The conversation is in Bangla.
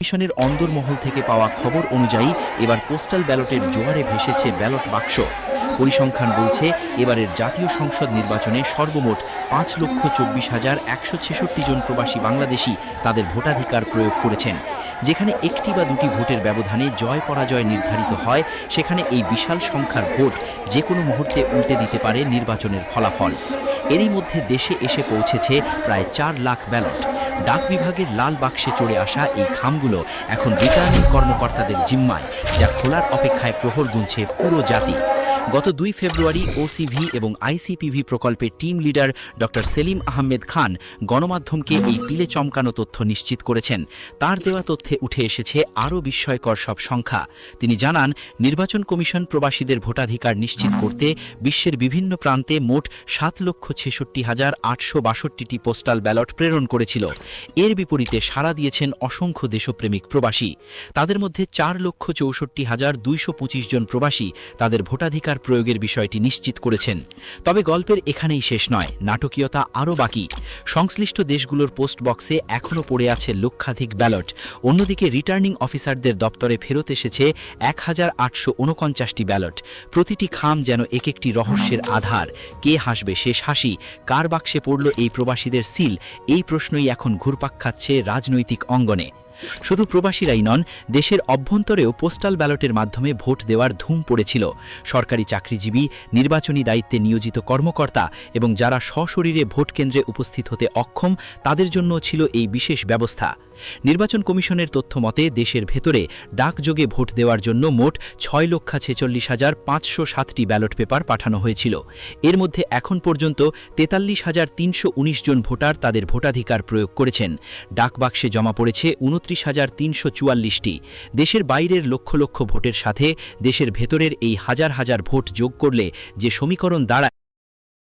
কমিশনের অন্দরমহল থেকে পাওয়া খবর অনুযায়ী এবার পোস্টাল ব্যালটের জোয়ারে ভেসেছে ব্যালট বাক্স। পরিসংখ্যান বলছে এবারের জাতীয় সংসদ নির্বাচনে সর্বমোট ৫,২৪,১৬৬ জন প্রবাসী বাংলাদেশি তাদের ভোটাধিকার প্রয়োগ করেছেন। যেখানে একটি বা দুটি ভোটের ব্যবধানে জয় পরাজয় নির্ধারিত হয়, সেখানে এই বিশাল সংখ্যার ভোট যে কোনো মুহূর্তে উল্টে দিতে পারে নির্বাচনের ফলাফল। এরই মধ্যে দেশে এসে পৌঁছেছে প্রায় ৪ লাখ ব্যালট। ডাক বিভাগের লাল বাক্সে চড়ে আসা এই খামগুলো এখন রিটার্নিং কর্মকর্তাদের জিম্মায়, যা খোলার অপেক্ষায় প্রহর গুনছে পুরো জাতি। গত ২ ফেব্রুয়ারি ওসিভি এবং আইসিপিভি প্রকল্পের team leader doctor Selim Ahmed Khan গণমাধ্যমকে এই পিলে চমকানো তথ্য নিশ্চিত করেছেন। তার দেওয়া তথ্যে উঠে এসেছে আরও বিস্ময়কর সব সংখ্যা। তিনি জানান, নির্বাচন কমিশন প্রবাসীদের ভোটাধিকার নিশ্চিত করতে বিশ্বের বিভিন্ন প্রান্তে মোট ৭,৬৬,৮৬২টি পোস্টাল ব্যালট প্রেরণ করেছিল। এর বিপরীতে সাড়া দিয়েছেন অসংখ্য দেশপ্রেমিক প্রবাসী। তাদের মধ্যে ৪,৬৪,২২৫ জন প্রবাসী তাদের ভোটাধিকার প্রয়োগের বিষয়টি নিশ্চিত করেছেন। তবে গল্পের এখানেই শেষ নয়, নাটকীয়তা আরও বাকি। সংশ্লিষ্ট দেশগুলোর পোস্ট বক্সে এখনও পড়ে আছে লক্ষাধিক ব্যালট। অন্যদিকে রিটার্নিং অফিসারদের দপ্তরে ফেরত এসেছে ১,৮৪৯টি ব্যালট। প্রতিটি খাম যেন এক একটি রহস্যের আধার। কে হাসবে শেষ হাসি? কার বাক্সে পড়ল এই প্রবাসীদের সিল? এই প্রশ্নই এখন ঘুরপাক খাচ্ছে রাজনৈতিক অঙ্গনে। শুধু প্রবাসীরাই নন, দেশের অভ্যন্তরেও পোস্টাল ব্যালটের মাধ্যমে ভোট দেওয়ার ধুম পড়েছিল। সরকারি চাকরিজীবী, নির্বাচনী দায়িত্বে নিয়োজিত কর্মকর্তা এবং যারা সশরীরে ভোট কেন্দ্রে উপস্থিত হতে অক্ষম, তাদের জন্য ছিল এই বিশেষ ব্যবস্থা। নির্বাচন কমিশনের তথ্য মতে দেশের ভেতরে ডাকযোগে ভোট দেওয়ার জন্য মোট ৬,৪৬,৫০৭টি ব্যালট পেপার পাঠানো হয়েছিল। এর মধ্যে এখন পর্যন্ত ৪৩,৩১৯ জন ভোটার তাদের ভোটাধিকার প্রয়োগ করেছেন। ডাকবাক্সে জমা পড়েছে ২৯,৩৪৪টি। দেশের বাইরের লক্ষ লক্ষ ভোটের সাথে দেশের ভেতরের এই হাজার হাজার ভোট যোগ করলে যে সমীকরণ দাঁড়ায়